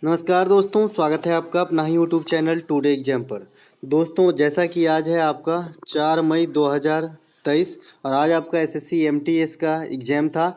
नमस्कार दोस्तों, स्वागत है आपका अपना ही यूट्यूब चैनल टुडे एग्जाम पर। दोस्तों, जैसा कि आज है आपका 4 मई 2023 और आज आपका एसएससी एमटीएस का एग्ज़ाम था।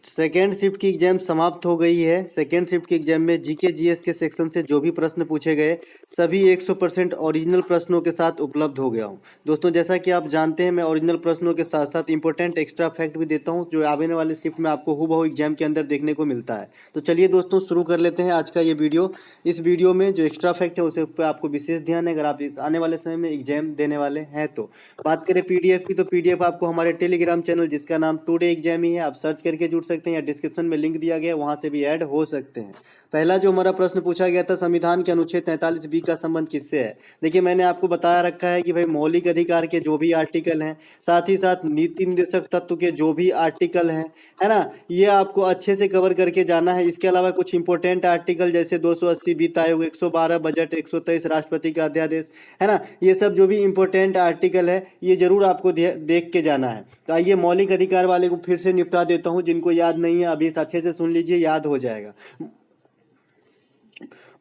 सेकेंड शिफ्ट की एग्जाम समाप्त हो गई है। सेकेंड शिफ्ट के एग्जाम में जीके जीएस के सेक्शन से जो भी प्रश्न पूछे गए सभी 100% ओरिजिनल प्रश्नों के साथ उपलब्ध हो गया हूं। दोस्तों, जैसा कि आप जानते हैं, मैं ओरिजिनल प्रश्नों के साथ साथ इंपॉर्टेंट एक्स्ट्रा फैक्ट भी देता हूं जो आने वाले शिफ्ट में आपको हूबहू एग्जाम के अंदर देखने को मिलता है। तो चलिए दोस्तों, शुरू कर लेते हैं आज का ये वीडियो। इस वीडियो में जो एक्स्ट्रा फैक्ट है उसे पर आपको विशेष ध्यान है अगर आप इस आने वाले समय में एग्जाम देने वाले हैं तो। बात करें पीडीएफ की, तो पीडीएफ आपको हमारे टेलीग्राम चैनल जिसका नाम टुडे एग्जाम ही है, आप सर्च करके जुड़ सकते हैं या डिस्क्रिप्शन में लिंक दिया गया है, वहां से भी ऐड हो सकते हैं। पहला जो हमारा प्रश्न पूछा गया था, संविधान के अनुच्छेद 43 बी का संबंध किससे है। देखिए, मैंने आपको बताया रखा है कि भाई मौलिक अधिकार के जो भी आर्टिकल हैं, साथ ही साथ नीति निर्देशक तत्व के जो भी आर्टिकल हैं, है ना, ये आपको अच्छे से कवर करके जाना है। इसके अलावा कुछ इंपॉर्टेंट आर्टिकल जैसे 280 वित्त आयोग, 112 बजट, 123 राष्ट्रपति का अध्यादेश, है ना, ये सब जो भी इंपॉर्टेंट आर्टिकल है ये जरूर आपको देख के जाना है। तो आइए मौलिक अधिकार वाले को फिर से निपटा देता हूँ, जिनको याद नहीं है अभी अच्छे से सुन लीजिए, याद हो जाएगा।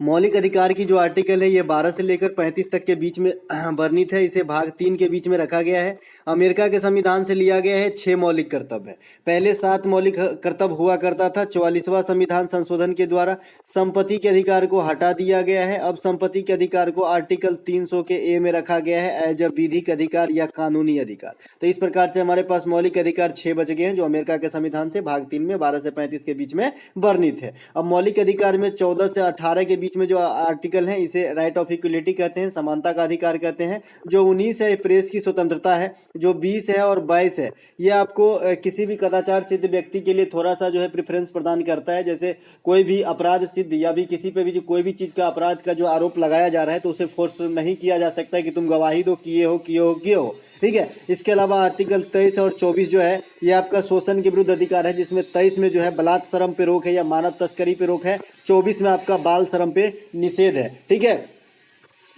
मौलिक अधिकार की जो आर्टिकल है ये 12 से लेकर 35 तक के बीच में वर्णित है। इसे भाग 3 के बीच में रखा गया है। अमेरिका के संविधान से लिया गया है। 6 मौलिक कर्तव्य है। पहले 7 मौलिक कर्तव्य हुआ करता था। 44वां संविधान संशोधन के द्वारा संपत्ति के अधिकार को हटा दिया गया है। अब संपत्ति के अधिकार को आर्टिकल 300 के ए में रखा गया है एज अ विधिक अधिकार या कानूनी अधिकार। तो इस प्रकार से हमारे पास मौलिक अधिकार 6 बच गए हैं जो अमेरिका के संविधान से भाग 3 में 12 से 35 के बीच में वर्णित है। अब मौलिक अधिकार में 14 से 18 के बीच में जो आर्टिकल है इसे राइट ऑफ इक्वलिटी कहते हैं, समानता का अधिकार कहते हैं। जो 19 है प्रेस की स्वतंत्रता है। जो 20 है और 22 है ये आपको किसी भी कदाचार सिद्ध व्यक्ति के लिए थोड़ा सा जो है प्रेफरेंस प्रदान करता है। जैसे कोई भी अपराध सिद्ध या भी किसी पे भी जो कोई भी चीज का अपराध का जो आरोप लगाया जा रहा है तो उसे फोर्स नहीं किया जा सकता है कि तुम गवाही दो, किए हो। ठीक है। इसके अलावा आर्टिकल 23 और 24 जो है ये आपका शोषण के विरुद्ध अधिकार है, जिसमें 23 में जो है बलात् श्रम पे रोक है या मानव तस्करी पे रोक है। 24 में आपका बाल श्रम पे निषेध है। ठीक है।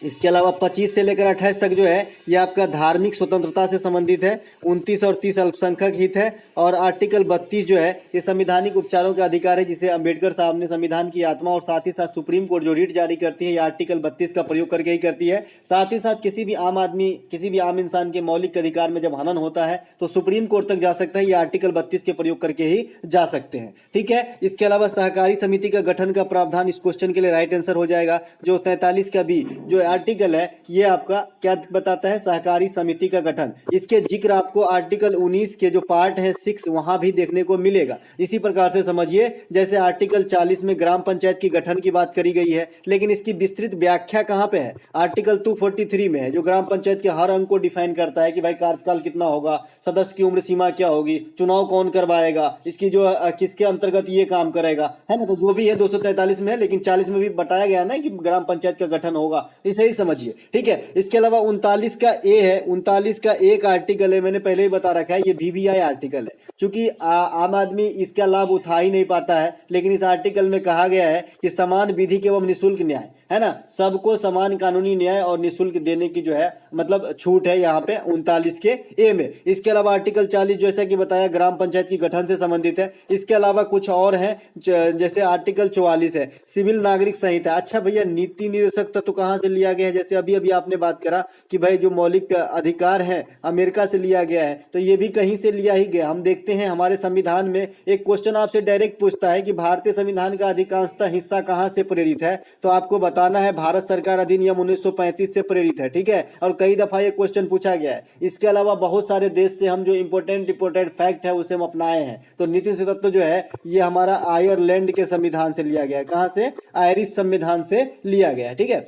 इसके अलावा 25 से लेकर 28 तक जो है ये आपका धार्मिक स्वतंत्रता से संबंधित है। 29 और 30 अल्पसंख्यक हित है। और आर्टिकल 32 जो है ये संवैधानिक उपचारों का अधिकार है, जिसे अंबेडकर साहब ने संविधान की आत्मा और साथ ही साथ सुप्रीम कोर्ट जो रीट जारी करती है ये आर्टिकल 32 का प्रयोग करके ही करती है। साथ ही साथ किसी भी आम आदमी, किसी भी आम इंसान के मौलिक अधिकार में जब हनन होता है तो सुप्रीम कोर्ट तक जा सकता है। ये आर्टिकल 32 के प्रयोग करके ही जा सकते हैं। ठीक है। इसके अलावा सहकारी समिति का गठन का प्रावधान, इस क्वेश्चन के लिए राइट आंसर हो जाएगा। जो 43 का बी जो आर्टिकल है ये आपका क्या बताता है, सहकारी समिति का गठन। इसके जिक्र आपको आर्टिकल 19 के जो पार्ट है 6 वहां भी देखने को मिलेगा। इसी प्रकार से समझिए जैसे आर्टिकल 40 में ग्राम पंचायत की गठन की बात करी गई है, लेकिन इसकी विस्तृत व्याख्या कहां पे है, आर्टिकल 243 में है, जो ग्राम पंचायत के हर अंग को डिफाइन करता है कि भाई कार्यकाल कितना होगा, सदस्य की उम्र सीमा क्या होगी, चुनाव कौन करवाएगा, इसकी जो किसके अंतर्गत ये काम करेगा, है ना। तो जो भी है 243 में है, लेकिन 40 में भी बताया गया ना कि ग्राम पंचायत का गठन होगा, इसे ही समझिए। ठीक है। इसके अलावा 39 का ए है, 39 का एक आर्टिकल है, मैंने पहले ही बता रखा है, ये वीवीआई आर्टिकल है। चूंकि आम आदमी इसका लाभ उठा ही नहीं पाता है, लेकिन इस आर्टिकल में कहा गया है कि समान विधिक एवं निःशुल्क न्याय, है ना, सबको समान कानूनी न्याय और निःशुल्क देने की जो है मतलब छूट है यहाँ पे 39 के ए में। इसके अलावा आर्टिकल 40 जैसा कि बताया ग्राम पंचायत की गठन से संबंधित है। इसके अलावा कुछ और हैं, जैसे आर्टिकल 44 है सिविल नागरिक संहिता। अच्छा भैया, नीति निर्देशक तत्व कहाँ से लिया गया है, जैसे अभी अभी आपने बात करा कि भाई जो मौलिक अधिकार है अमेरिका से लिया गया है, तो ये भी कहीं से लिया ही गया। हम देखते हैं हमारे संविधान में एक क्वेश्चन आपसे डायरेक्ट पूछता है कि भारतीय संविधान का अधिकांशतः हिस्सा कहाँ से प्रेरित है, तो आपको बताना है भारत सरकार अधिनियम 1935 से प्रेरित है। ठीक है। और कई दफा ये क्वेश्चन पूछा गया है। इसके अलावा बहुत सारे देश से हम जो इंपोर्टेंट फैक्ट है उसे हम अपनाए हैं। तो नीति तत्व जो है ये हमारा आयरलैंड के संविधान से लिया गया है। कहां से, आयरिश संविधान से लिया गया है। ठीक है।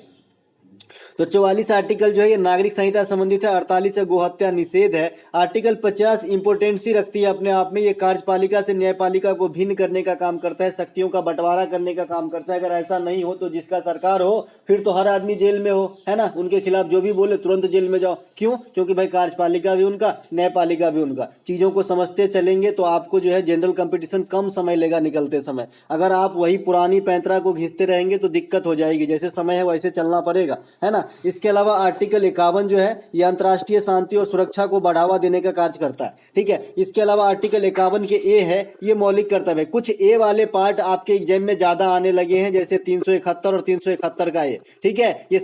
तो 44 आर्टिकल जो है ये नागरिक संहिता संबंधित है। 48 है गोहत्या निषेध है। आर्टिकल 50 इंपोर्टेंसी रखती है अपने आप में, ये कार्यपालिका से न्यायपालिका को भिन्न करने का काम करता है, शक्तियों का बंटवारा करने का काम करता है। अगर ऐसा नहीं हो तो जिसका सरकार हो फिर तो हर आदमी जेल में हो, है ना, उनके खिलाफ जो भी बोले तुरंत जेल में जाओ। क्यों? क्योंकि भाई कार्यपालिका भी उनका, न्यायपालिका भी उनका। चीजों को समझते चलेंगे तो आपको जो है जनरल कंपटीशन कम समय लेगा निकलते समय। अगर आप वही पुरानी पैंतरा को घिसते रहेंगे तो दिक्कत हो जाएगी। जैसे समय है वैसे चलना पड़ेगा। है ना। इसके अलावा आर्टिकल 51 जो है ये अंतर्राष्ट्रीय शांति और सुरक्षा को बढ़ावा देने का कार्य करता है, ठीक है। इसके अलावा आर्टिकल 51 के ए है, ये मौलिक कर्तव्य है। कुछ ए वाले पार्ट आपके एग्जाम में ज्यादा आने लगे हैं, जैसे 371 और 371 का ए, ठीक है। ये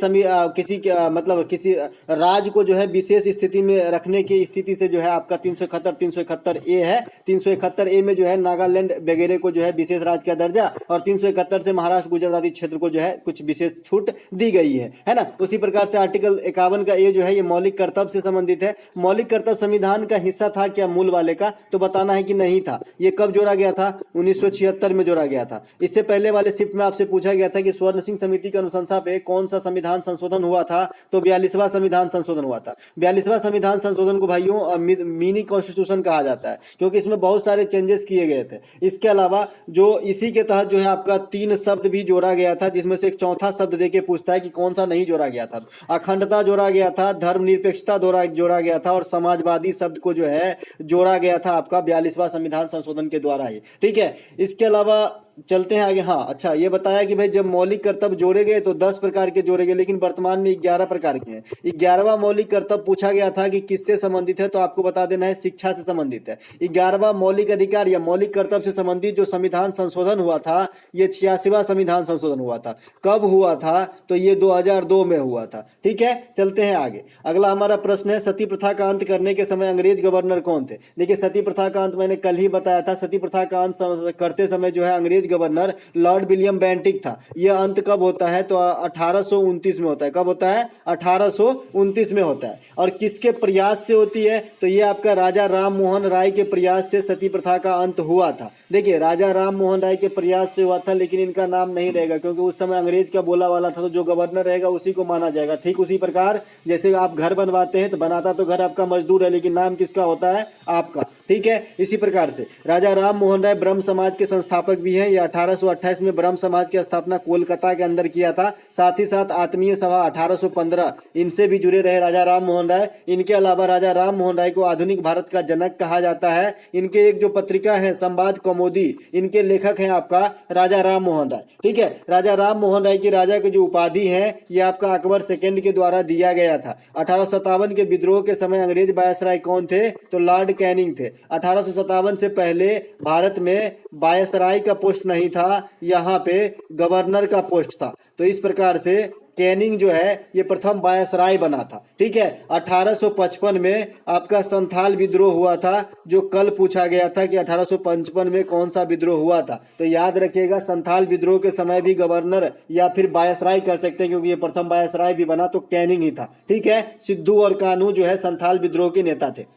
किसी मतलब किसी राज्य को जो है विशेष स्थिति में रखने की स्थिति से जो है आपका 371 ए है। 371 ए में जो है नागालैंड वगैरह को जो है विशेष राज्य का दर्जा, और 371 से महाराष्ट्र गुजरात आदि क्षेत्र को जो है कुछ विशेष छूट दी गई है ना। उसी प्रकार से आर्टिकल 51 का ए जो है ये मौलिक कर्तव्य से संबंधित है। मौलिक कर्तव्य संविधान का हिस्सा था क्या मूल वाले का, तो बताना है कि नहीं था। ये कब जोड़ा गया था, 1976 में जोड़ा गया था। इससे पहले वाले शिफ्ट में आपसे पूछा गया था कि स्वर्ण सिंह समिति की अनुशंसा पे कौन सा संविधान संशोधन हुआ था, तो 42वां संविधान संशोधन हुआ था। 42वां संविधान संशोधन को भाइयों मिनी कॉन्स्टिट्यूशन कहा जाता है, क्योंकि इसमें बहुत सारे चेंजेस किए गए थे। इसके अलावा जो इसी के तहत जो है आपका 3 शब्द भी जोड़ा गया था, जिसमें से एक चौथा शब्द देके पूछता है कि कौन सा नहीं जोड़ा गया था। अखंडता जोड़ा गया था, धर्मनिरपेक्षता जोड़ा गया था, और समाजवादी शब्द को जो है जोड़ा गया था आपका 42वां संविधान संशोधन के द्वारा ही, ठीक है। इसके अलावा चलते हैं आगे। हाँ अच्छा, ये बताया कि भाई जब मौलिक कर्तव्य जोड़े गए तो 10 प्रकार के जोड़े गए, लेकिन वर्तमान में 11 प्रकार के हैं। 11वां मौलिक कर्तव्य पूछा गया था कि किससे संबंधित है, तो आपको बता देना है शिक्षा से संबंधित है। 11वां मौलिक अधिकार या मौलिक कर्तव्य से संबंधित जो संविधान संशोधन हुआ था, ये 86वां संविधान संशोधन हुआ था। कब हुआ था, तो ये 2002 में हुआ था, ठीक है। चलते हैं आगे। अगला हमारा प्रश्न है, सती प्रथा का अंत करने के समय अंग्रेज गवर्नर कौन थे। देखिए सती प्रथा का अंत मैंने कल ही बताया था। सती प्रथा का अंत करते समय जो है अंग्रेज गवर्नर लॉर्ड विलियम बेंटिक था। यह अंत कब होता है, तो 1829 में होता है। कब होता है, 1829 में होता है। और किसके प्रयास से होती है, तो ये आपका राजा राम मोहन राय के प्रयास से सती प्रथा का अंत हुआ था। देखिए राजा राम मोहन राय के प्रयास से हुआ था, लेकिन इनका नाम नहीं रहेगा, क्योंकि उस समय अंग्रेज का बोला वाला था, तो जो गवर्नर रहेगा उसी को माना जाएगा। ठीक उसी प्रकार जैसे आप घर बनवाते हैं तो बनाता तो घर आपका मजदूर है, लेकिन नाम किसका होता है, आपका, ठीक है। इसी प्रकार से राजा राम मोहन राय ब्रह्म समाज के संस्थापक भी हैं। ये 1828 में ब्रह्म समाज की स्थापना कोलकाता के अंदर किया था। साथ ही साथ आत्मीय सभा 1815 इनसे भी जुड़े रहे राजा राम मोहन राय। इनके अलावा राजा राम मोहन राय को आधुनिक भारत का जनक कहा जाता है। इनके एक जो पत्रिका है संवाद कौमुदी, इनके लेखक हैं आपका राजा राम मोहन राय, ठीक है। राजा राम मोहन राय की राजा की जो उपाधि है ये आपका अकबर सेकंड के द्वारा दिया गया था। 1857 के विद्रोह के समय अंग्रेज वायसराय कौन थे, तो लॉर्ड कैनिंग थे। 1857 से पहले भारत में वायसराय का पोस्ट नहीं था, यहाँ पे गवर्नर का पोस्ट था। तो इस प्रकार से कैनिंग जो है ये प्रथम वायसराय बना था, ठीक है। 1855 में आपका संथाल विद्रोह हुआ था, जो कल पूछा गया था कि 1855 में कौन सा विद्रोह हुआ था। तो याद रखिएगा संथाल विद्रोह के समय भी गवर्नर या फिर वायसराय कह सकते हैं, क्योंकि ये प्रथम वायसराय भी बना तो कैनिंग ही था, ठीक है। सिद्धू और कान्हू जो है संथाल विद्रोह के नेता थे।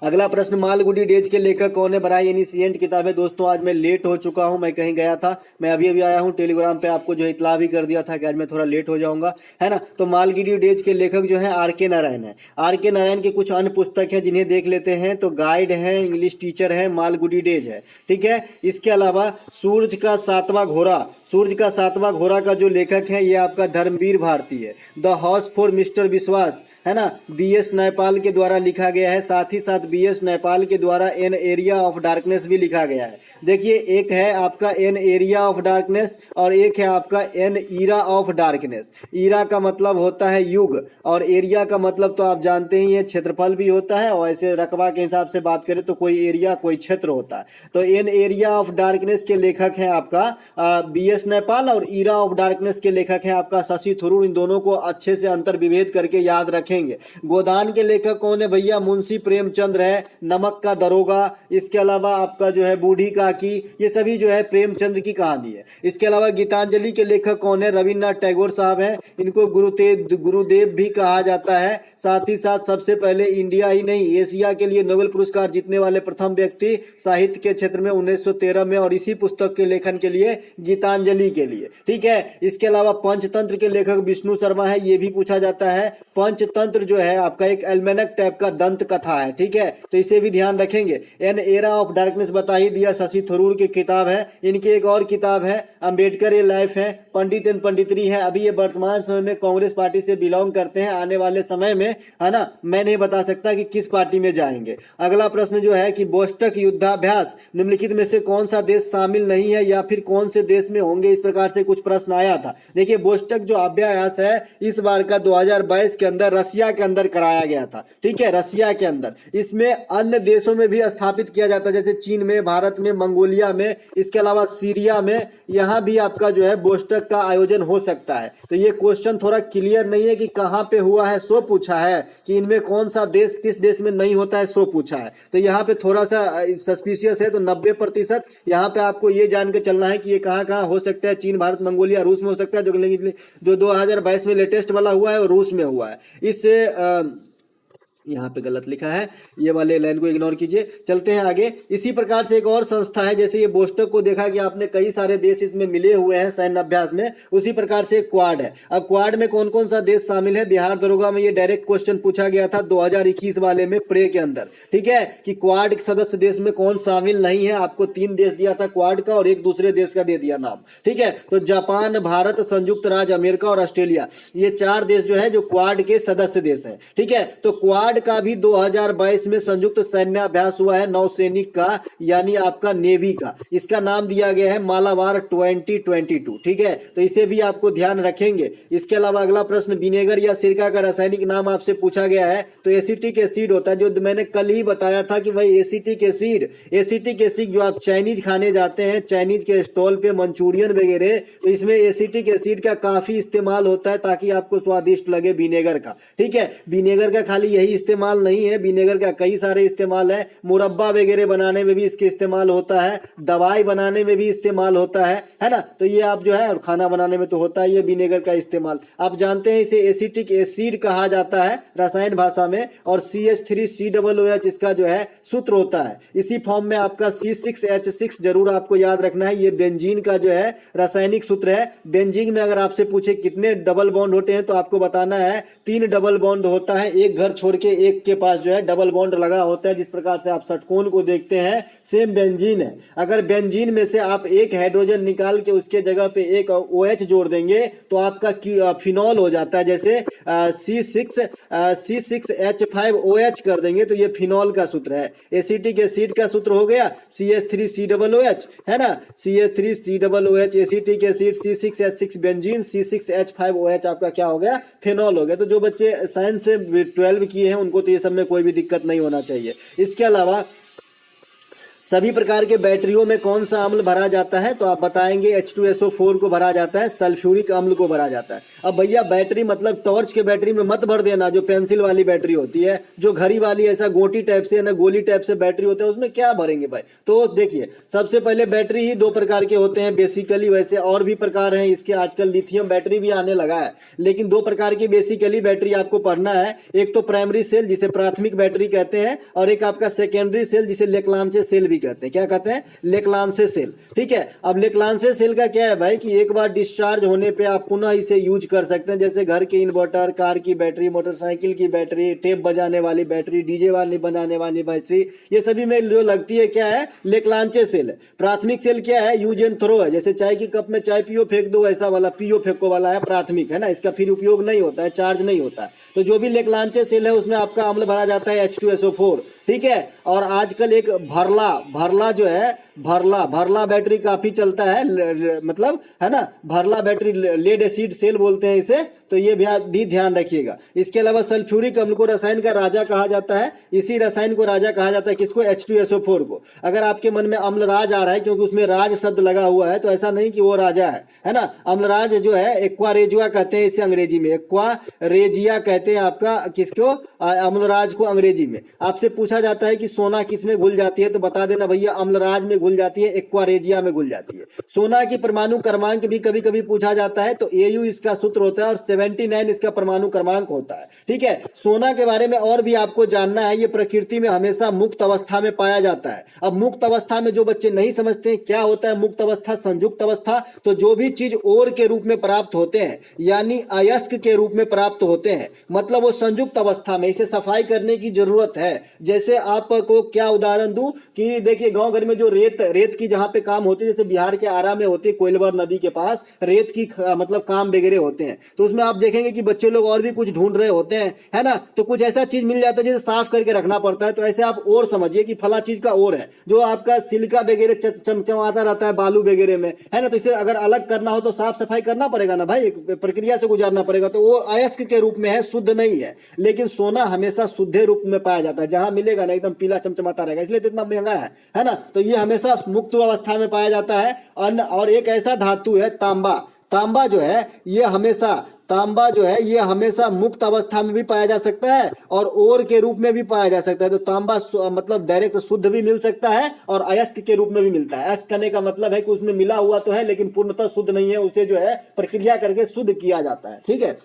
अगला प्रश्न, मालगुडी डेज के लेखक कौन है। बड़ा एनिशिएंट किताब है दोस्तों। आज मैं लेट हो चुका हूं, मैं कहीं गया था, मैं अभी अभी आया हूं। टेलीग्राम पे आपको जो इतला भी कर दिया था कि आज मैं थोड़ा लेट हो जाऊंगा, है ना। तो मालगुडी डेज के लेखक जो है R.K. नारायण है। R.K. नारायण के कुछ अन्य पुस्तक है जिन्हें देख लेते हैं। तो गाइड है, इंग्लिश टीचर है, मालगुडी डेज है, ठीक है। इसके अलावा सूरज का सातवां घोड़ा, सूरज का सातवां घोड़ा का जो लेखक है ये आपका धर्मवीर भारती है। द हाउस फॉर मिस्टर विश्वास, है ना, B.S. नैपाल के द्वारा लिखा गया है। साथ ही साथ B.S. नैपाल के द्वारा एन एरिया ऑफ डार्कनेस भी लिखा गया है। देखिए एक है आपका एन एरिया ऑफ डार्कनेस और एक है आपका an era of darkness. Era का मतलब होता है युग और एरिया का मतलब तो आप जानते ही है क्षेत्रफल भी होता है, और ऐसे रकबा के हिसाब से बात करें तो कोई एरिया कोई क्षेत्र होता है। तो एन एरिया ऑफ डार्कनेस के लेखक हैं आपका B.S. नैपाल और ईरा ऑफ डार्कनेस के लेखक हैं आपका शशि थरूर। इन दोनों को अच्छे से अंतर विभेद करके याद रखें। गोदान के लेखक कौन है भैया, मुंशी प्रेमचंद्र है। नमक का दरोगा, इसके अलावा आपका जो है बूढ़ी काकी, ये सभी जो है प्रेमचंद्र की कहानी है। इसके अलावा गीतांजलि के लेखक कौन है, रविन्द्रनाथ टैगोर साहब हैं। इनको गुरुदेव भी कहा जाता है। साथ ही साथ सबसे पहले इंडिया ही नहीं एशिया के लिए नोबेल पुरस्कार जीतने वाले प्रथम व्यक्ति साहित्य के क्षेत्र में 1913 में, और इसी पुस्तक के लेखन के लिए गीतांजलि के लिए, ठीक है। इसके अलावा पंचतंत्र के लेखक विष्णु शर्मा है, ये भी पूछा जाता है। पंचतंत्र जो है आपका एक एल्मेनक टाइप का दंत कथा है, ठीक है, तो इसे भी ध्यान रखेंगे। एन एरा ऑफ डार्कनेस बता ही दिया, शशि थरूर की किताब है। इनकी एक और किताब है अंबेडकर ए लाइफ है, पंडित एंड पंडितरी है। अभी ये वर्तमान समय में कांग्रेस पार्टी से बिलोंग करते हैं, आने वाले समय में, है ना, मैं नहीं बता सकता कि किस पार्टी में जाएंगे। अगला प्रश्न जो है कि बोस्टक युद्धाभ्यास निम्नलिखित में से कौन सा देश शामिल नहीं है या फिर कौन से देश में होंगे, इस प्रकार से कुछ प्रश्न आया था। देखिए बोस्टक जो अभ्यास है इस बार का 2022 के अंदर रसिया के अंदर कराया गया था, ठीक है, रसिया के अंदर। इसमें अन्य देशों में भी स्थापित किया जाता है, जैसे चीन में, भारत में, मंगोलिया में, इसके अलावा सीरिया में, यहाँ भी आपका जो है बोस्टक का आयोजन हो सकता है। तो ये क्वेश्चन थोड़ा क्लियर नहीं है कि कहाँ पे हुआ है, सो पूछा है कि इनमें कौन सा देश किस देश में नहीं होता है, सो पूछा है। तो यहाँ पे थोड़ा सा सस्पिशियस है। तो 90% यहाँ पे आपको ये जान के चलना है कि ये कहाँ कहाँ हो सकता है। चीन, भारत, मंगोलिया, रूस में हो सकता है। जो 2022 में लेटेस्ट वाला हुआ है वो रूस में हुआ है। इससे यहाँ पे गलत लिखा है, ये वाले लाइन को इग्नोर कीजिए। चलते हैं आगे। इसी प्रकार से एक और संस्था है, जैसे ये बोस्टक को देखा कि आपने कई सारे देश इसमें मिले हुए हैं सैन्य अभ्यास में, उसी प्रकार से क्वाड है। अब क्वाड में कौन कौन सा देश शामिल है? बिहार दरोगा में ये डायरेक्ट क्वेश्चन पूछा गया था 2021 वाले में प्रे के अंदर, ठीक है, कि क्वाड सदस्य देश में कौन शामिल नहीं है। आपको 3 देश दिया था क्वाड का और एक दूसरे देश का दे दिया नाम, ठीक है। तो जापान, भारत, संयुक्त राज्य अमेरिका और ऑस्ट्रेलिया, ये 4 देश जो है जो क्वाड के सदस्य देश हैं, ठीक है। तो क्वाड का भी 2022 में संयुक्त सैन्य अभ्यास हुआ है नौसैनिक का, यानी आपका नेवी का। इसका नाम दिया गया है मालाबार 2022, ठीक है। तो इसे भी आपको ध्यान रखेंगे। इसके अलावा अगला प्रश्न, विनेगर या सिरका का रासायनिक नाम आपसे पूछा गया है। तो एसिटिक एसिड होता है, जो मैंने कल ही बताया था कि भाई एसिटिक एसिड जो आप चाइनीज खाने जाते हैं, चाइनीज के स्टॉल पे मंचूरियन वगैरह, तो इसमें एसिटिक एसिड का काफी इस्तेमाल होता है ताकि आपको स्वादिष्ट लगे विनेगर का, ठीक है। विनेगर का खाली यही इस्तेमाल नहीं है, विनेगर का कई सारे इस्तेमाल है। मुरब्बा वगैरह बनाने में भी इसके इस्तेमाल होता है, दवाई बनाने में भी इस्तेमाल होता है ना। तो ये आप जो है, और खाना बनाने में तो होता है ये विनेगर का इस्तेमाल। आप जानते हैं इसे एसिटिक एसिड कहा जाता है रसायन भाषा में, और CH3COOH इसका जो है सूत्र होता है। इसी फॉर्म में आपका C6H6 जरूर आपको याद रखना है, ये बेंजीन का जो है रासायनिक सूत्र है। बेंजीन में अगर आपसे पूछे कितने डबल बॉन्ड होते हैं तो आपको बताना है 3 डबल बॉन्ड होता है। एक घर छोड़ के एक के पास जो है डबल बॉन्ड लगा होता है, जिस प्रकार से आप षटकोण को देखते हैं सेम बेंजीन है। अगर बेंजीन में से आप एक हाइड्रोजन निकाल के उसके जगह पे एक OH जोड़ देंगे तो आपका फिनॉल हो जाता है। जैसे C6H5OH कर देंगे तो ये फिनॉल का सूत्र है। एसिटिक एसिड का सूत्र हो गया CH3COOH, है ना, CH3COOH acetic acid, C6H6 benzene, C6H5OH आपका क्या हो गया, फिनॉल हो गया। तो जो बच्चे साइंस से 12 किए हैं उनको तो ये सब में कोई भी दिक्कत नहीं होना चाहिए। इसके अलावा सभी प्रकार के बैटरियों में कौन सा अम्ल भरा जाता है? तो आप बताएंगे H2SO4 को भरा जाता है, सल्फ्यूरिक अम्ल को भरा जाता है। अब भैया बैटरी मतलब टॉर्च के बैटरी में मत भर देना, जो पेंसिल वाली बैटरी होती है, जो घड़ी वाली ऐसा गोटी टाइप से ना गोली टाइप से बैटरी होता है, उसमें क्या भरेंगे भाई? तो देखिए सबसे पहले बैटरी ही 2 प्रकार के होते हैं बेसिकली, वैसे और भी प्रकार हैं इसके, आजकल लिथियम बैटरी भी आने लगा है, लेकिन 2 प्रकार की बेसिकली बैटरी आपको पढ़ना है। एक तो प्राइमरी सेल जिसे प्राथमिक बैटरी कहते हैं, और एक आपका सेकेंडरी सेल जिसे लेक्लांचे सेल भी कहते हैं। क्या कहते हैं? लेक्लांचे सेल, ठीक है। अब लेक्लांचे सेल का क्या है भाई कि एक बार डिस्चार्ज होने पे आप पुनः इसे यूज कर सकते हैं, जैसे घर के इन्वर्टर, कार की बैटरी, मोटरसाइकिल की बैटरी, टेप बजाने वाली बैटरी, डीजे वाली बजाने वाली बैटरी, ये सभी में जो लगती है क्या है, लेक्लांचे सेल है। प्राथमिक सेल क्या है? यूज एंड थ्रो है, जैसे चाय की कप में चाय पियो फेंक दो, ऐसा वाला पियो फेंको वाला है प्राथमिक, है ना, इसका फिर उपयोग नहीं होता है, चार्ज नहीं होता है। तो जो भी लेक्लांचे सेल है उसमें आपका अम्ल भरा जाता है H2SO4, ठीक है। और आजकल एक भरला जो है, भरला बैटरी काफी चलता है, मतलब है ना, भरला बैटरी, लेड एसिड सेल बोलते हैं इसे, तो ये भी ध्यान रखिएगा। इसके अलावा सल्फ्यूरिक अम्ल को रसायन का राजा कहा जाता है। इसी रसायन को राजा कहा जाता है किसको? H2SO4 को। अगर आपके मन में अम्लराज आ रहा है क्योंकि उसमें राज शब्द लगा हुआ है, तो ऐसा नहीं कि वो राजा है ना। अम्लराज जो है एक्वारेजिया कहते हैं इसे अंग्रेजी में, एक्वारेजिया कहते हैं आपका किसको? अम्लराज को अंग्रेजी में। आपसे पूछा जाता है कि सोना किस में घुल जाती है, तो बता देना भैया अम्लराज में घुल जाती है, एक्वारेजिया में घुल जाती है। सोना की परमाणु क्रमांक भी कभी कभी पूछा जाता है, तो AU इसका सूत्र होता है और 79 इसका परमाणु क्रमांक होता है। ठीक है, सोना के बारे में और भी आपको जानना है। ये प्रकृति में हमेशा मुक्त अवस्था में पाया जाता है। अब मुक्त अवस्था में जो बच्चे नहीं समझते हैं क्या होता है मुक्त अवस्था, संयुक्त अवस्था, तो जो भी चीज ओर के रूप में प्राप्त होते हैं यानी अयस्क के रूप में प्राप्त होते हैं, मतलब वो संयुक्त अवस्था में, इसे सफाई करने की जरूरत है। जैसे आपको क्या उदाहरण दूं कि देखिए गांव घर में जो रेत की जहां पे काम होती है, जैसे बिहार के आरा में होती है, कोइलवर नदी के पास रेत की मतलब काम वगैरह होते हैं, तो उसमें आप देखेंगे कि बच्चे लोग और भी कुछ ढूंढ रहे होते हैं, है ना, तो कुछ ऐसा चीज मिल जाता है जिसे साफ करके रखना पड़ता है। तो ऐसे आप और समझिए कि फला चीज का और है, जो आपका सिलिका वगैरह चमचमाता रहता है बालू वगैरह में, है ना, तो इसे अगर अलग करना हो तो साफ सफाई करना पड़ेगा ना भाई, प्रक्रिया से गुजारना पड़ेगा, तो वो अयस्क के रूप में है, शुद्ध नहीं है। लेकिन सोना हमेशा शुद्ध रूप में पाया जाता है, जहां मिलेगा ना एकदम पीला चमचमाता रहेगा, इसलिए तो इतना महंगा है ना। तो ये हमेशा मुक्त अवस्था में पाया जाता है। और एक ऐसा धातु है तांबा, तांबा जो है ये हमेशा मुक्त अवस्था में भी पाया जा सकता है और ओर के रूप में भी पाया जा सकता है। तो तांबा मतलब डायरेक्ट शुद्ध भी मिल सकता है और अयस्क के रूप में भी मिलता है। अयस्क करने का मतलब है कि उसमें मिला हुआ तो है लेकिन पूर्णतः शुद्ध नहीं है, उसे जो है प्रक्रिया करके शुद्ध किया जाता है। ठीक है,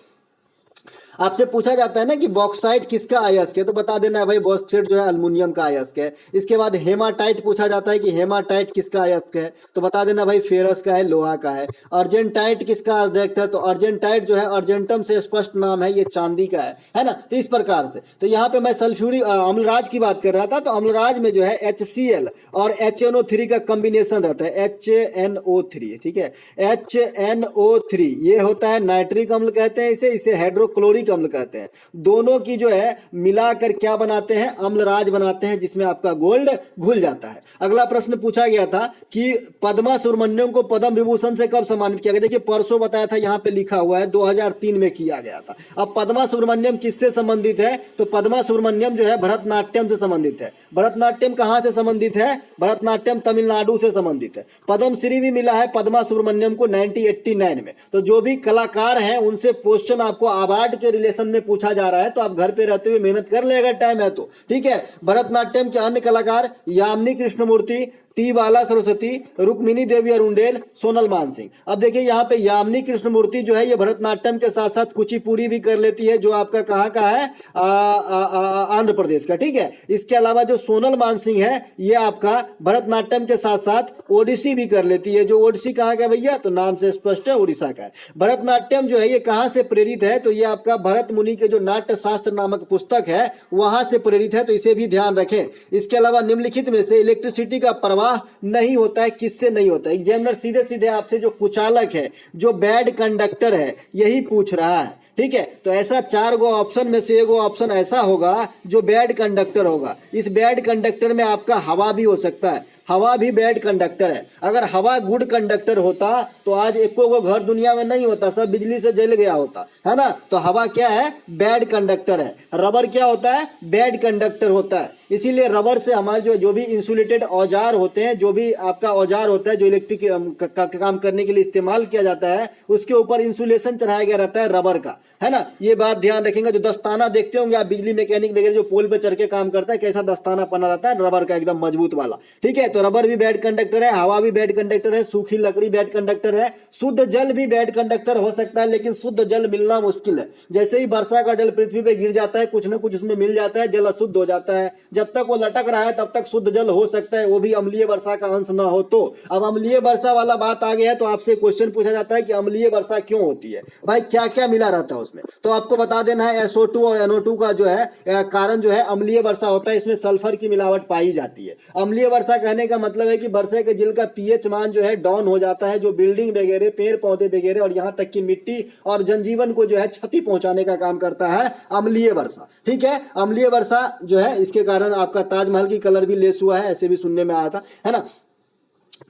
आपसे पूछा जाता है ना कि बॉक्साइट किसका अयस्क है, तो बता देना है भाई बॉक्साइट जो है अल्युमिनियम का अयस्क है। इसके बाद हेमाटाइट पूछा जाता है कि हेमाटाइट किसका अयस्क है, तो बता देना भाई फेरस का है, लोहा का है। अर्जेंटाइट किसका अयस्क है, तो अर्जेंटाइट जो है अर्जेंटम से स्पष्ट नाम है, ये चांदी का है ना। तो इस प्रकार से, तो यहाँ पे मैं सल्फ्यूरिक अम्लराज की बात कर रहा था, तो अम्लराज में जो है HCl और HNO3 का कॉम्बिनेशन रहता है, HNO3। ठीक है, HNO3 ये होता है नाइट्रिक अम्ल कहते हैं इसे हाइड्रोक्लोरिक अम्ल कहते हैं। दोनों की जो है मिलाकर क्या बनाते हैं, अम्लराज बनाते हैं, जिसमें आपका गोल्ड घुल जाता है। अगला प्रश्न पूछा गया था कि पद्मा सुब्रमण्यम को पद्म विभूषण से कब सम्मानित किया गया। देखिए परसों बताया था, यहाँ पे लिखा हुआ है 2003 में किया गया था। अब पद्मा सुब्रमण्यम किससे संबंधित है, तो पद्मा सुब्रमण्यम जो है भरतनाट्यम से संबंधित है। भरतनाट्यम कहाँ से संबंधित है, भरतनाट्यम तमिलनाडु से संबंधित है। पद्मश्री भी मिला है पद्मा सुब्रमण्यम को 1989 में। तो जो भी कलाकार हैं उनसे क्वेश्चन आपको अवार्ड के रिलेशन में पूछा जा रहा है, तो आप घर पे रहते हुए मेहनत कर ले अगर टाइम है तो। ठीक है, भरतनाट्यम के अन्य कलाकार यामिनी कृष्णमूर्ति, टी बाला सरस्वती, रुक्मिणी देवी अरुंडेल, सोनल मानसिंह। अब देखिए यहाँ पे यामिनी कृष्णमूर्ति जो है ये भरतनाट्यम के साथ साथ कुचिपुड़ी भी कर लेती है, जो आपका कहाँ का है, आंध्र प्रदेश का। ठीक है, इसके अलावा जो सोनल मानसिंह है ये आपका भरतनाट्यम के साथ साथ ओडिसी भी कर लेती है। जो ओडिसी कहाँ का भैया, तो नाम से स्पष्ट है उड़ीसा का है। भरतनाट्यम जो है ये कहाँ से प्रेरित है, तो ये आपका भरत मुनि के जो नाट्य शास्त्र नामक पुस्तक है वहां से प्रेरित है, तो इसे भी ध्यान रखें। इसके अलावा निम्नलिखित में से इलेक्ट्रिसिटी का प्रवाह नहीं होता है, किससे नहीं होता है। एग्जामिनर सीधे सीधे आपसे जो कुचालक है, जो बैड कंडक्टर है, यही पूछ रहा है। ठीक है, तो ऐसा 4 गो ऑप्शन में से एगो ऑप्शन ऐसा होगा जो बैड कंडक्टर होगा। इस बैड कंडक्टर में आपका हवा भी हो सकता है, हवा भी बैड कंडक्टर है। अगर हवा गुड कंडक्टर होता तो आज एको को घर दुनिया में नहीं होता, सब बिजली से जल गया होता, है ना। तो हवा क्या है, बैड कंडक्टर है। रबर क्या होता है, बैड कंडक्टर होता है। इसीलिए रबर से हमारे जो भी इंसुलेटेड औजार होते हैं, जो भी आपका औजार होता है जो इलेक्ट्रिक का काम करने के लिए इस्तेमाल किया जाता है, उसके ऊपर इंसुलेशन चढ़ाया गया रहता है रबर का, है ना। ये बात ध्यान रखेंगे। जो दस्ताना देखते होंगे आप बिजली मैकेनिक वगैरह जो पोल पे चढ़ के काम करता है, कैसा दस्ताना बना रहता है, रबर का एकदम मजबूत वाला। ठीक है, तो रबर भी बैड कंडक्टर है, हवा भी बैड कंडक्टर है, सूखी लकड़ी बैड कंडक्टर है, शुद्ध जल भी बैड कंडक्टर हो सकता है, लेकिन शुद्ध जल मिलना मुश्किल है। जैसे ही वर्षा का जल पृथ्वी पे गिर जाता है, कुछ ना कुछ उसमें मिल जाता है, जल अशुद्ध हो जाता है। जब तक वो लटक रहा है तब तक शुद्ध जल हो सकता है, वो भी अम्लीय वर्षा का अंश ना हो तो। अब अम्लीय वर्षा वाला बात आ गया है, तो आपसे क्वेश्चन पूछा जाता है कि अम्लीय वर्षा क्यों होती है, भाई क्या क्या मिला रहता है उसमें। तो आपको बता देना है SO2 और NO2 का जो है कारण जो है अम्लीय वर्षा होता है, इसमें सल्फर की मिलावट पाई जाती है। अम्लीय वर्षा कहने का मतलब है कि वर्षा के जल का pH मान जो है डाउन हो जाता है, जो बिल्डिंग वगैरह, पेड़ पौधे वगैरह और यहाँ तक कि मिट्टी और जनजीवन को जो है क्षति पहुंचाने का काम करता है अम्लीय वर्षा। ठीक है, अम्लीय वर्षा जो है इसके कारण आपका ताजमहल की कलर भी लेस हुआ है, ऐसे भी सुनने में आया था, है ना।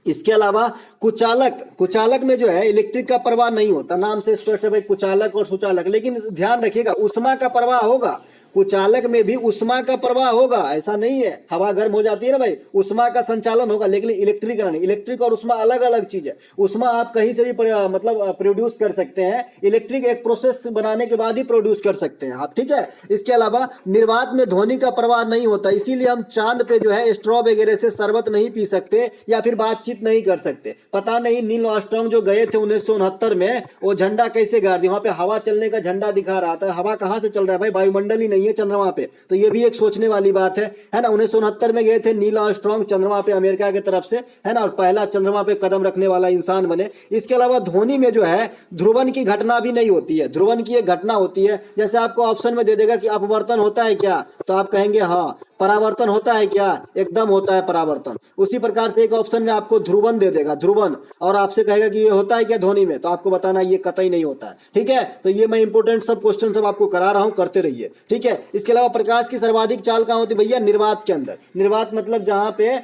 इसके अलावा कुचालक में जो है इलेक्ट्रिक का प्रवाह नहीं होता, नाम से स्पष्ट है भाई कुचालक और सुचालक। लेकिन ध्यान रखिएगा ऊष्मा का प्रवाह होगा, कुचालक में भी उष्मा का प्रवाह होगा, ऐसा नहीं है। हवा गर्म हो जाती है ना भाई, उष्मा का संचालन होगा, लेकिन इलेक्ट्रिक नहीं। इलेक्ट्रिक और उष्मा अलग अलग चीज है। उष्मा आप कहीं से भी मतलब प्रोड्यूस कर सकते हैं, इलेक्ट्रिक एक प्रोसेस बनाने के बाद ही प्रोड्यूस कर सकते हैं आप, ठीक है। इसके अलावा निर्वात में ध्वनि का प्रवाह नहीं होता, इसीलिए हम चांद पे जो है स्ट्रॉ वगैरह से शरबत नहीं पी सकते या फिर बातचीत नहीं कर सकते। पता नहीं नील आर्मस्ट्रांग जो गए थे 1969 में, वो झंडा कैसे गाड़ दिया, वहां पे हवा चलने का झंडा दिखा रहा था। हवा कहां से चल रहा है भाई, वायुमंडल ही नहीं है चंद्रमा पे। तो ये भी एक सोचने वाली बात है ना। 1969 में गए थे नील आर्मस्ट्रांग चंद्रमा पे अमेरिका की तरफ से, है ना, और पहला चंद्रमा पे कदम रखने वाला इंसान बने। इसके अलावा ध्वनि में जो है ध्रुवन की घटना भी नहीं होती है। ध्रुवन की एक घटना होती है, जैसे आपको ऑप्शन में दे देगा कि अपवर्तन होता है क्या, तो आप कहेंगे हाँ। परावर्तन होता है क्या, एकदम होता है परावर्तन। उसी प्रकार से एक ऑप्शन में आपको ध्रुवन दे देगा, ध्रुवन, और आपसे कहेगा कि ये होता है क्या ध्वनि में, तो आपको बताना ये कतई नहीं होता है, ठीक है। तो ये मैं इंपोर्टेंट सब क्वेश्चन सब आपको करा रहा हूं, करते रहिए, ठीक है। इसके अलावा प्रकाश की सर्वाधिक चाल कहाँ होती है भैया, निर्वात के अंदर। निर्वात मतलब जहां पे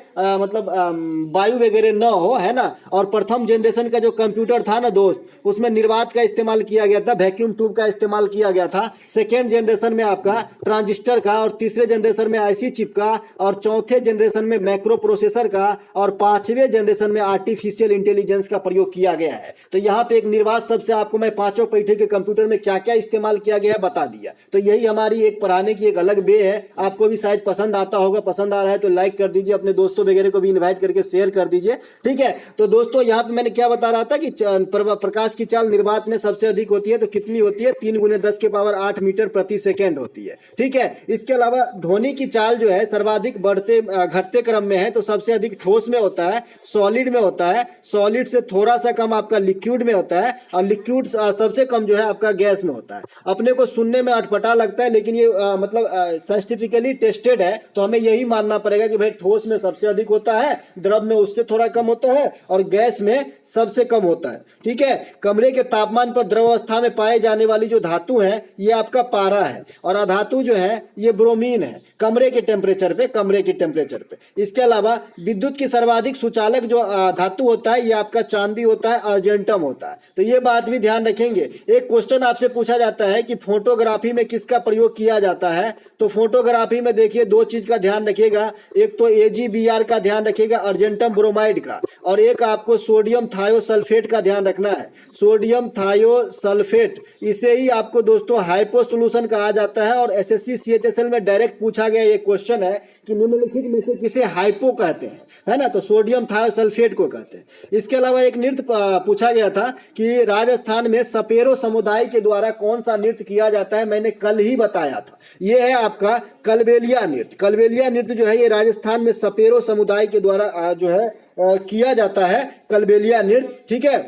वायु वगैरह न हो, है ना। और प्रथम जनरेशन का जो कंप्यूटर था ना दोस्त, उसमें निर्वात का इस्तेमाल किया गया था, वैक्यूम ट्यूब का इस्तेमाल किया गया था। सेकेंड जनरेशन में आपका ट्रांजिस्टर का, और तीसरे जनरेशन में आईसी चिप का, और चौथे जनरेशन में मैक्रो प्रोसेसर का, और पांचवें जनरेशन में आर्टिफिशियल इंटेलिजेंस का प्रयोग किया गया है। तो यहाँ पे एक निर्वात शब्द से आपको मैं पांचों पैठे के कंप्यूटर में क्या क्या इस्तेमाल किया गया है बता दिया। तो यही हमारी एक पढ़ाने की एक अलग वे है। आपको भी शायद पसंद आता होगा, पसंद आ रहा है तो लाइक कर दीजिए, अपने दोस्तों वगैरह को भी इन्वाइट करके शेयर कर दीजिए, ठीक है। तो दोस्तों यहाँ पे मैंने क्या बता रहा था कि प्रकाश की चाल निर्वात में सबसे अधिक होती है, तो कितनी होती है, 3 × 10⁸ मीटर प्रति सेकेंड होती है, ठीक है। इसके अलावा ध्वनि की चाल जो है सर्वाधिक बढ़ते घटते क्रम में है, तो सबसे अधिक ठोस में होता है, सॉलिड में होता है, सॉलिड से थोड़ा सा कम आपका लिक्विड में होता है, और लिक्विड सबसे कम जो है आपका गैस में होता है। अपने को सुनने में अटपटा लगता है, लेकिन ये मतलब साइंटिफिकली टेस्टेड है, तो हमें यही मानना पड़ेगा कि भाई ठोस में सबसे अधिक होता है, द्रव में उससे थोड़ा कम होता है, और गैस में सबसे कम होता है, ठीक है। कमरे के तापमान पर द्रव अवस्था में पाए जाने वाली जो धातु है ये आपका पारा है, और अधातु जो है ये ब्रोमीन है, कमरे के टेम्परेचर पे, कमरे के टेम्परेचर पे। इसके अलावा विद्युत की सर्वाधिक सुचालक जो धातु होता है ये आपका चांदी होता है, अर्जेंटम होता है। तो ये बात भी ध्यान रखेंगे। एक क्वेश्चन आपसे पूछा जाता है कि फोटोग्राफी में किसका प्रयोग किया जाता है, तो फोटोग्राफी में देखिए 2 चीज का ध्यान रखिएगा, एक तो AgBr का ध्यान रखिएगा, अर्जेंटम ब्रोमाइड का, और एक आपको सोडियम थायोसल्फेट का ध्यान रखना है। सोडियम थायोसल्फेट, इसे ही आपको दोस्तों हाइपो सोल्यूशन कहा जाता है, और SSC CHSL में डायरेक्ट पूछा गया ये क्वेश्चन है कि निम्नलिखित में से किसे हाइपो कहते हैं, है ना, तो सोडियम थायोसल्फेट को कहते हैं। इसके अलावा एक नृत्य पूछा गया था कि राजस्थान में सपेरो समुदाय के द्वारा कौन सा नृत्य किया जाता है, मैंने कल ही बताया था, ये है आपका कलबेलिया नृत्य। कलबेलिया नृत्य जो है ये राजस्थान में सपेरो समुदाय के द्वारा जो है किया जाता है, कलबेलिया नृत्य, ठीक है।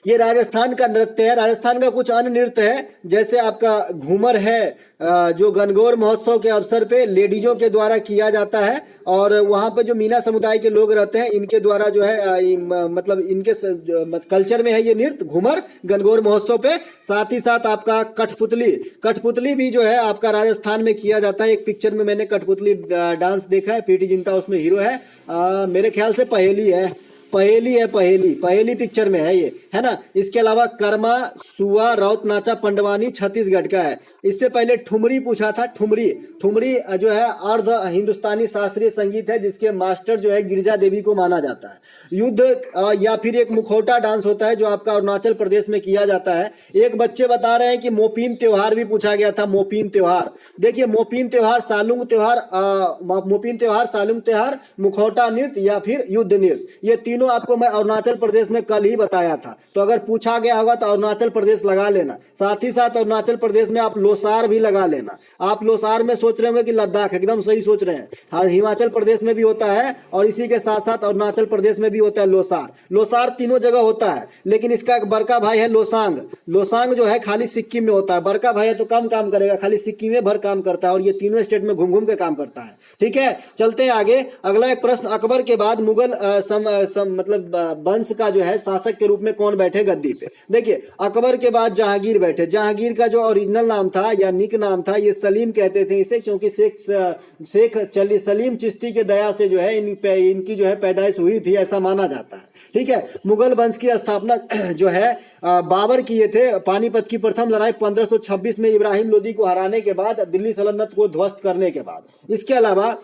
ये राजस्थान का नृत्य है। राजस्थान का कुछ अन्य नृत्य है, जैसे आपका घूमर है, जो गणगौर महोत्सव के अवसर पे लेडीजों के द्वारा किया जाता है, और वहाँ पे जो मीना समुदाय के लोग रहते हैं इनके द्वारा जो है मतलब इनके कल्चर में है ये नृत्य घूमर, गणगौर महोत्सव पे। साथ ही साथ आपका कठपुतली, कठपुतली भी जो है आपका राजस्थान में किया जाता है। एक पिक्चर में मैंने कठपुतली डांस देखा है, पीटी जिंटा उसमें हीरो है, मेरे ख्याल से पहेली है, पहेली पिक्चर में है ये, है ना। इसके अलावा कर्मा, सुआ, राउत नाचा पंडवानी छत्तीसगढ़ का है। इससे पहले ठुमरी पूछा था, ठुमरी जो है अर्ध हिंदुस्तानी शास्त्रीय संगीत है, जिसके मास्टर जो है गिरिजा देवी को माना जाता है। युद्ध या फिर एक मुखौटा डांस होता है जो आपका अरुणाचल प्रदेश में किया जाता है। एक बच्चे बता रहे हैं कि मोपीन त्योहार भी पूछा गया था, मोपीन त्योहार। देखिए मोपीन त्योहार, सालुंग त्योहार, मोपीन त्योहार, सालुंग त्योहार, मुखौटा नृत्य या फिर युद्ध नृत्य, ये तीनों आपको मैं अरुणाचल प्रदेश में कल ही बताया था। तो अगर पूछा गया होगा तो अरुणाचल प्रदेश लगा लेना। साथ ही साथ अरुणाचल प्रदेश में आप लोसार भी लगा लेना। आप लोसार में सोच रहे होंगे कि लद्दाख, एकदम सही सोच रहे हैं, हाँ हिमाचल प्रदेश में भी होता है, और इसी के साथ साथ अरुणाचल प्रदेश में भी होता है लोसार। लोसार तीनों जगह होता है, लेकिन इसका एक बड़का भाई है लोसांग। लोसांग जो है खाली सिक्किम में होता है, बड़का भाई है तो कम काम करेगा, खाली सिक्किम में भर काम करता है, और ये तीनों स्टेट में घूम घूम के काम करता है, ठीक है। चलते हैं आगे। अगला एक प्रश्न, अकबर के बाद मुगल मतलब वंश का जो है शासक के रूप में कौन बैठे गद्दी पे। देखिए अकबर के बाद जहांगीर बैठे। जहांगीर का जो ओरिजिनल नाम था या निक नाम था, ये सलीम कहते थे इसे, क्योंकि शेख सलीम चिश्ती के दया से जो है इनकी जो है पैदाइश हुई थी, ऐसा माना जाता है। ठीक है, मुगल वंश की स्थापना जो है बाबर किए थे। पानीपत की प्रथम लड़ाई 1526 में इब्राहिम लोदी को हराने के बाद, दिल्ली सल्तनत को ध्वस्त करने के बाद। इसके अलावा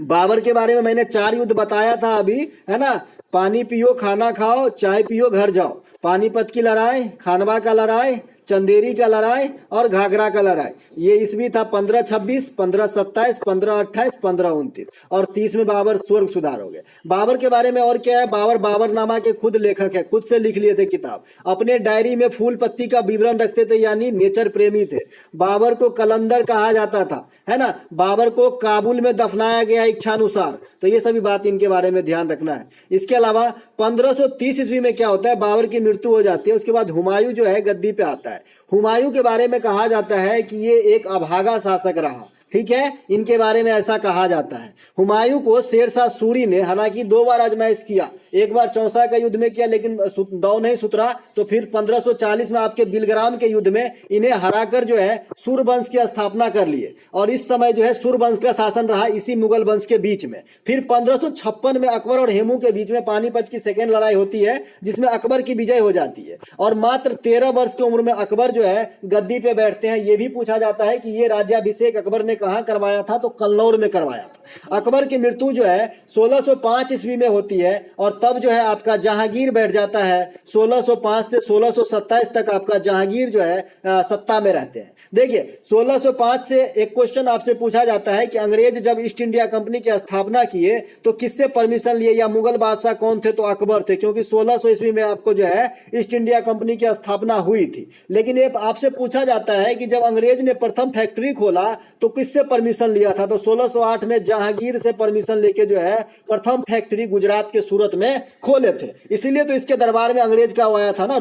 बाबर के बारे में मैंने 4 युद्ध बताया था अभी, है ना। पानी पियो खाना खाओ, चाय पियो घर जाओ। पानीपत की लड़ाई, खानवा का लड़ाई, चंदेरी का लड़ाई और घाघरा का लड़ाई। ये ईस्वी था 1526, 1527, 1528, 1529 और 30 में बाबर स्वर्ग सुधार हो गए। बाबर के बारे में और क्या है, बाबरनामा के खुद लेखक है, खुद से लिख लिए थे किताब। अपने डायरी में फूल पत्ती का विवरण रखते थे, यानी नेचर प्रेमी थे। बाबर को कलंदर कहा जाता था, है ना। बाबर को काबुल में दफनाया गया इच्छानुसार। तो ये सभी बात इनके बारे में ध्यान रखना है। इसके अलावा 1530 ईस्वी में क्या होता है, बाबर की मृत्यु हो जाती है। उसके बाद हुमायूं जो है गद्दी पे आता है। हुमायूं के बारे में कहा जाता है कि ये एक अभागा शासक रहा। ठीक है, इनके बारे में ऐसा कहा जाता है। हुमायूं को शेरशाह सूरी ने हालांकि 2 बार आजमाइश किया, एक बार चौसा का युद्ध में किया लेकिन दांव नहीं सुतरा। तो फिर 1540 में आपके बिलग्राम के युद्ध में इन्हें हराकर जो है सूरवंश की स्थापना कर लिए और इस समय जो है सूरवंश का शासन रहा इसी मुगल वंश के बीच में। फिर 1556 में अकबर और हेमू के बीच में पानीपत की सेकेंड लड़ाई होती है, जिसमें अकबर की विजय हो जाती है और मात्र 13 वर्ष की उम्र में अकबर जो है गद्दी पे बैठते हैं। ये भी पूछा जाता है कि ये राज्याभिषेक अकबर ने कहाँ करवाया था, तो कन्नौर में करवाया था। अकबर की मृत्यु जो है 1605 ईस्वी में होती है और तब जो है आपका जहांगीर बैठ जाता है। 1605 से 1627 तक आपका जहांगीर जो है सत्ता में रहते हैं। देखिए 1605 से एक क्वेश्चन आपसे पूछा जाता है कि अंग्रेज जब ईस्ट इंडिया कंपनी की स्थापना किए तो किससे परमिशन लिए, या मुगल बादशाह कौन थे, तो अकबर थे, क्योंकि 1600 ईस्वी में आपको जो है ईस्ट इंडिया कंपनी की स्थापना हुई थी। लेकिन ये आपसे पूछा जाता है कि जब अंग्रेज ने प्रथम फैक्ट्री खोला तो किससे परमिशन लिया था, तो 1608 में जहांगीर से परमिशन लेके जो है प्रथम फैक्ट्री गुजरात के सूरत में खोले थे। इसीलिए तो इसके दरबार में अंग्रेज का आया था ना,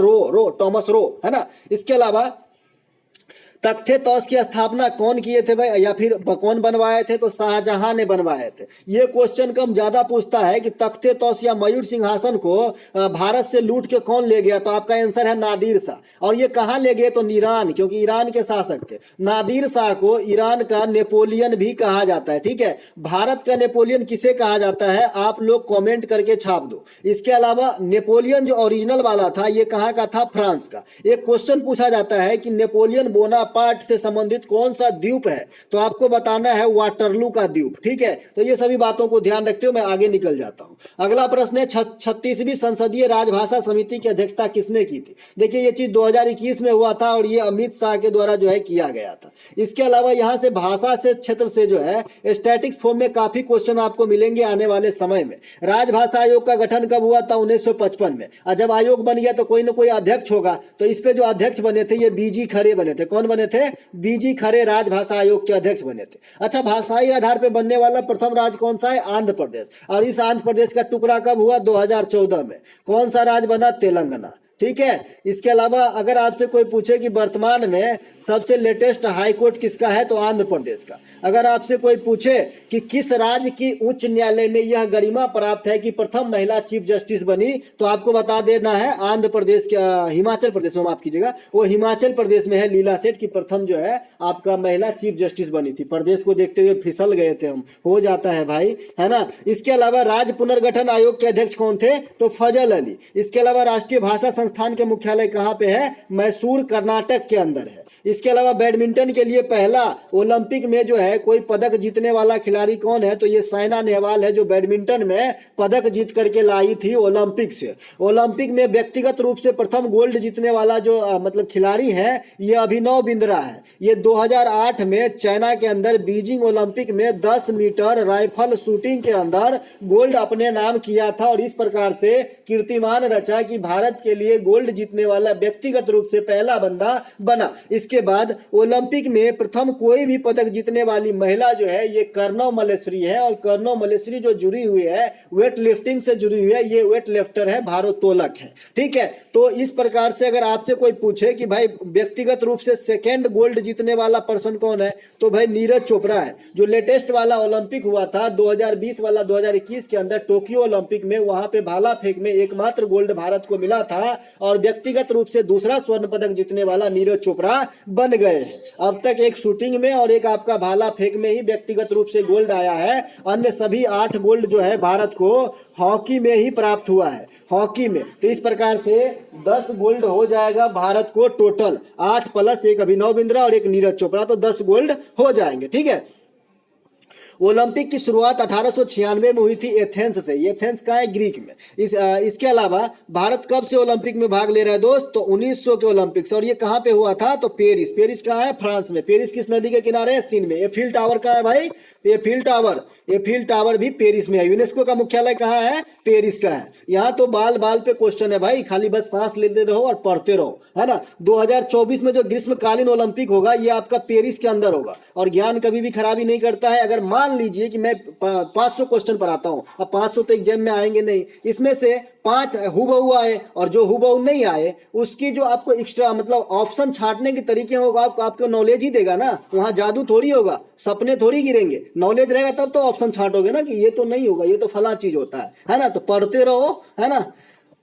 टॉमस रो, है ना। इसके अलावा तख्ते तौस की स्थापना कौन किए थे भाई, या फिर कौन बनवाए थे, तो शाहजहां ने बनवाए थे। ये क्वेश्चन कम ज्यादा पूछता है कि तख्ते तौस या मयूर सिंहासन को भारत से लूट के कौन ले गया, तो आपका आंसर है नादिर शाह। और ये कहाँ ले गए, तो ईरान, क्योंकि ईरान के शासक थे। नादिर शाह को ईरान का नेपोलियन भी कहा जाता है। ठीक है, भारत का नेपोलियन किसे कहा जाता है, आप लोग कॉमेंट करके छाप दो। इसके अलावा नेपोलियन जो ओरिजिनल वाला था ये कहाँ का था, फ्रांस का। एक क्वेश्चन पूछा जाता है कि नेपोलियन बोनापार्ट से संबंधित कौन सा द्वीप है, तो आपको बताना है वाटरलू का द्वीप। ठीक है, तो ये सभी बातों को ध्यान रखते हुए मैं आगे निकल जाता हूं। अगला प्रश्न है 36वीं संसदीय राजभाषा समिति की अध्यक्षता किसने की थी। देखिए ये चीज 2021 में हुआ था और ये अमित शाह के द्वारा जो है किया गया था। इसके अलावा यहाँ से भाषा से क्षेत्र से जो है स्टैटिक्स फॉर्म में काफी क्वेश्चन आपको मिलेंगे आने वाले समय में। राजभाषा आयोग का गठन कब हुआ था, 1955 में। और जब आयोग बन गया तो कोई ना कोई अध्यक्ष होगा, तो इस पे जो अध्यक्ष बने थे ये बीजी खरे बने थे। कौन बने थे, बीजी खरे राजभाषा आयोग के अध्यक्ष बने थे। अच्छा, भाषाई आधार पर बनने वाला प्रथम राज्य कौन सा है, आंध्र प्रदेश। और इस आंध्र प्रदेश का टुकड़ा कब हुआ, 2014 में। कौन सा राज्य बना, तेलंगाना। ठीक है, इसके अलावा अगर आपसे कोई पूछे कि वर्तमान में सबसे लेटेस्ट हाई कोर्ट किसका है, तो आंध्र प्रदेश का। अगर आपसे कोई पूछे कि किस राज्य की उच्च न्यायालय में यह गरिमा प्राप्त है कि प्रथम महिला चीफ जस्टिस बनी, तो आपको बता देना है आंध्र प्रदेश के, हिमाचल प्रदेश में, माफ कीजिएगा, वो हिमाचल प्रदेश में है। लीला सेठ की प्रथम जो है आपका महिला चीफ जस्टिस बनी थी। प्रदेश को देखते हुए फिसल गए थे हम, हो जाता है भाई, है ना। इसके अलावा राज्य पुनर्गठन आयोग के अध्यक्ष कौन थे, तो फजल अली। इसके अलावा राष्ट्रीय भाषा संस्थान के मुख्यालय कहाँ पे है, मैसूर कर्नाटक के अंदर है। इसके अलावा बैडमिंटन के लिए पहला ओलंपिक में जो है कोई पदक जीतने वाला खिलाड़ी कौन है, तो ये साइना नेहवाल है, जो बैडमिंटन में पदक जीत करके लाई थी ओलंपिक से। ओलंपिक में व्यक्तिगत रूप से प्रथम गोल्ड जीतने वाला जो मतलब खिलाड़ी है ये अभिनव बिंद्रा है। ये 2008 में चाइना के अंदर बीजिंग ओलंपिक में 10 मीटर राइफल शूटिंग के अंदर गोल्ड अपने नाम किया था और इस प्रकार से कीर्तिमान रचा कि भारत के लिए गोल्ड जीतने वाला व्यक्तिगत रूप से पहला बंदा बना। इसके बाद ओलंपिक में प्रथम कोई भी पदक जीतने वाली महिला जो है ये कर्णव मल्लेश्वरी है, और कर्णव मल्लेश्वरी जो जुड़ी हुई है वेट लिफ्टिंग से जुड़ी हुई है, ये वेट लिफ्टर है, भारोत्तोलक है। ठीक है, तो इस प्रकार से अगर आपसे कोई पूछे कि भाई व्यक्तिगत रूप से सेकेंड गोल्ड जीतने वाला पर्सन कौन है, तो भाई नीरज चोपड़ा है। जो लेटेस्ट वाला ओलंपिक हुआ था 2020 वाला 2021 के अंदर टोक्यो ओलंपिक में, वहां पे भाला फेंक में एकमात्र गोल्ड भारत को मिला था, और व्यक्तिगत रूप से दूसरा स्वर्ण पदक जीतने वाला नीरज चोपड़ा बन गए हैं। अब तक एक शूटिंग में और एक आपका भाला फेंक में ही व्यक्तिगत रूप से गोल्ड आया है, अन्य सभी 8 गोल्ड जो है भारत को हॉकी में ही प्राप्त हुआ है, हॉकी में। तो इस प्रकार से 10 गोल्ड हो जाएगा भारत को टोटल, 8 प्लस 1 अभिनव बिंद्रा और 1 नीरज चोपड़ा, तो 10 गोल्ड हो जाएंगे। ठीक है, ओलंपिक की शुरुआत 1896 में हुई थी एथेंस से। एथेंस का है ग्रीक में। इसके अलावा भारत कब से ओलंपिक में भाग ले रहा है दोस्त, तो 1900 के ओलंपिक से। और ये कहाँ पे हुआ था, तो पेरिस। पेरिस कहाँ है, फ्रांस में। पेरिस किस नदी के किनारे है, सीन में। एफिल टावर कहाँ है भाई, एफिल टावर भी पेरिस में है। यूनेस्को का मुख्यालय कहाँ है, पेरिस का है। यहाँ तो बाल बाल पे क्वेश्चन है भाई, खाली बस सांस लेते रहो और पढ़ते रहो, है ना। 2024 में जो ग्रीष्मकालीन ओलंपिक होगा ये आपका पेरिस के अंदर होगा, और ज्ञान कभी भी खराबी नहीं करता है। अगर मान लीजिए कि मैं 500 क्वेश्चन पढ़ाता हूँ, अब 500 तो एग्जाम में आएंगे नहीं, इसमें से 5 हुबहू आए और जो हुबहू नहीं आए उसकी जो आपको एक्स्ट्रा मतलब ऑप्शन छांटने के तरीके होगा, आपको नॉलेज ही देगा ना। वहां जादू थोड़ी होगा, सपने थोड़ी गिरेंगे, नॉलेज रहेगा तब तो ऑप्शन छांटोगे ना कि ये तो नहीं होगा, ये तो फला चीज होता है ना। तो पढ़ते रहो, है ना।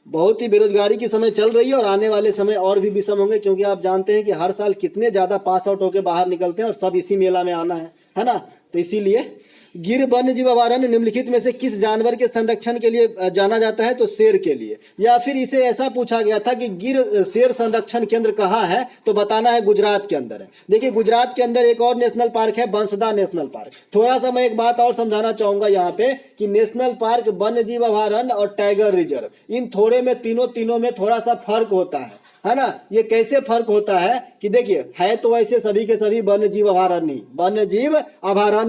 बहुत ही बेरोजगारी की समय चल रही है, और आने वाले समय और भी विषम होंगे, क्योंकि आप जानते हैं कि हर साल कितने ज्यादा पास आउट होकर बाहर निकलते हैं, और सब इसी मेला में आना है ना। तो इसीलिए गिर वन्य जीव अभयारण्य निम्नलिखित में से किस जानवर के संरक्षण के लिए जाना जाता है, तो शेर के लिए। या फिर इसे ऐसा पूछा गया था कि गिर शेर संरक्षण केंद्र कहाँ है, तो बताना है गुजरात के अंदर है। देखिए गुजरात के अंदर एक और नेशनल पार्क है, बंसदा नेशनल पार्क। थोड़ा सा मैं एक बात और समझाना चाहूंगा यहाँ पे कि नेशनल पार्क, वन्य जीव अभयारण्य और टाइगर रिजर्व, इन थोड़े में तीनों में थोड़ा सा फर्क होता है ना। ये कैसे फर्क होता है कि देखिए, है तो वैसे सभी के सभी वन्य जीव अभयारण्य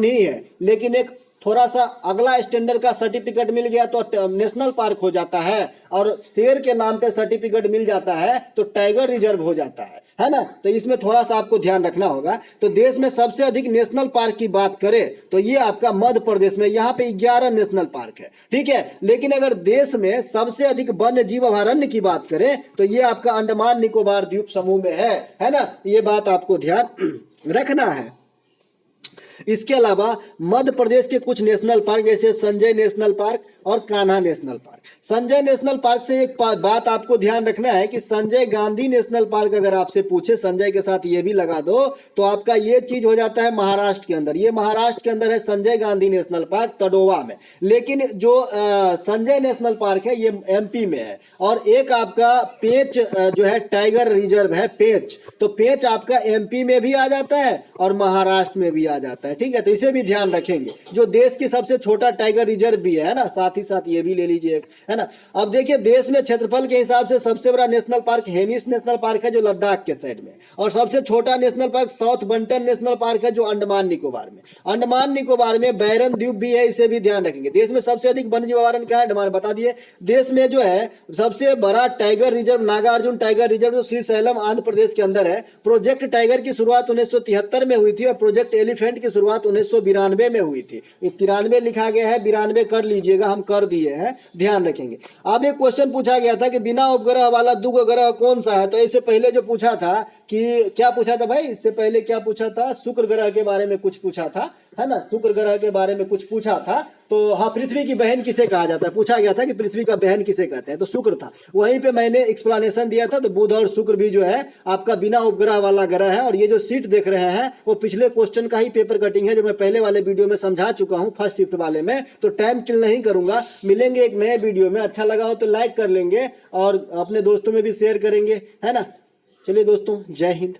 ही है, लेकिन एक थोड़ा सा अगला स्टैंडर्ड का सर्टिफिकेट मिल गया तो नेशनल पार्क हो जाता है, और शेर के नाम पे सर्टिफिकेट मिल जाता है तो टाइगर रिजर्व हो जाता है ना। तो इसमें थोड़ा सा आपको ध्यान रखना होगा। तो देश में सबसे अधिक नेशनल पार्क की बात करें तो ये आपका मध्य प्रदेश में, यहाँ पे 11 नेशनल पार्क है। ठीक है, लेकिन अगर देश में सबसे अधिक वन्य जीव अभयारण्य की बात करें तो ये आपका अंडमान निकोबार द्वीप समूह में है ना। ये बात आपको ध्यान रखना है। इसके अलावा मध्य प्रदेश के कुछ नेशनल पार्क जैसे संजय नेशनल पार्क और Kanha national park. Sanjay national park से एक बात आपको ध्यान रखना है कि संजय गांधी नेशनल पार्क अगर आपसे पूछे, संजय के साथ ये भी लगा दो, तो आपका ये चीज हो जाता है महाराष्ट्र के अंदर। ये महाराष्ट्र के अंदर है संजय गांधी नेशनल पार्क, तडोवा में। लेकिन जो संजय नेशनल पार्क है ये एमपी में है। और एक आपका पेंच जो है टाइगर रिजर्व है, पेंच, तो पेंच आपका एमपी में भी आ जाता है और महाराष्ट्र में भी आ जाता है। ठीक है, तो इसे भी ध्यान रखेंगे। जो देश की सबसे छोटा टाइगर रिजर्व भी है ना, साथ ही साथ ये भी ले लीजिए, है ना। अब देखिए देश में क्षेत्रफल के हिसाब से सबसे बड़ा national park Hemis national park है जो लद्दाख के साइड में, और सबसे छोटा national park south Button national park है जो अंडमान निकोबार में। अंडमान निकोबार में बैरन द्वीप भी है, इसे भी ध्यान रखेंगे। देश में सबसे अधिक वन्य जीव अभयारण्य क्या है, अंडमान बता दिए। देश में जो है सबसे बड़ा tiger reserve Nagarjuna tiger reserve जो श्रीशैलम आंध्र प्रदेश के अंदर है। प्रोजेक्ट टाइगर की शुरुआत 1973 में हुई थी और प्रोजेक्ट एलिफेंट की शुरुआत 1992 में हुई थी। 93 लिखा गया है, 92 कर लीजिएगा, हम कर दिए हैं, ध्यान रखेंगे। अब एक क्वेश्चन पूछा गया था कि बिना उपग्रह वाला दुगो ग्रह कौन सा है, तो इससे पहले जो पूछा था कि क्या पूछा था भाई, इससे पहले क्या पूछा था, शुक्र ग्रह के बारे में कुछ पूछा था, है ना। शुक्र ग्रह के बारे में कुछ पूछा था। तो हाँ, पृथ्वी की बहन किसे कहा जाता है, पूछा गया था कि पृथ्वी का बहन किसे कहते हैं, तो शुक्र था। वहीं पे मैंने एक्सप्लेनेशन दिया था। तो बुध और शुक्र भी जो है आपका बिना उपग्रह वाला ग्रह है। और ये जो सीट देख रहे हैं वो पिछले क्वेश्चन का ही पेपर कटिंग है जो मैं पहले वाले वीडियो में समझा चुका हूँ, फर्स्ट शिफ्ट वाले में। तो टाइम किल नहीं करूंगा, मिलेंगे एक नए वीडियो में। अच्छा लगा हो तो लाइक कर लेंगे और अपने दोस्तों में भी शेयर करेंगे, है ना। चलिए दोस्तों, जय हिंद।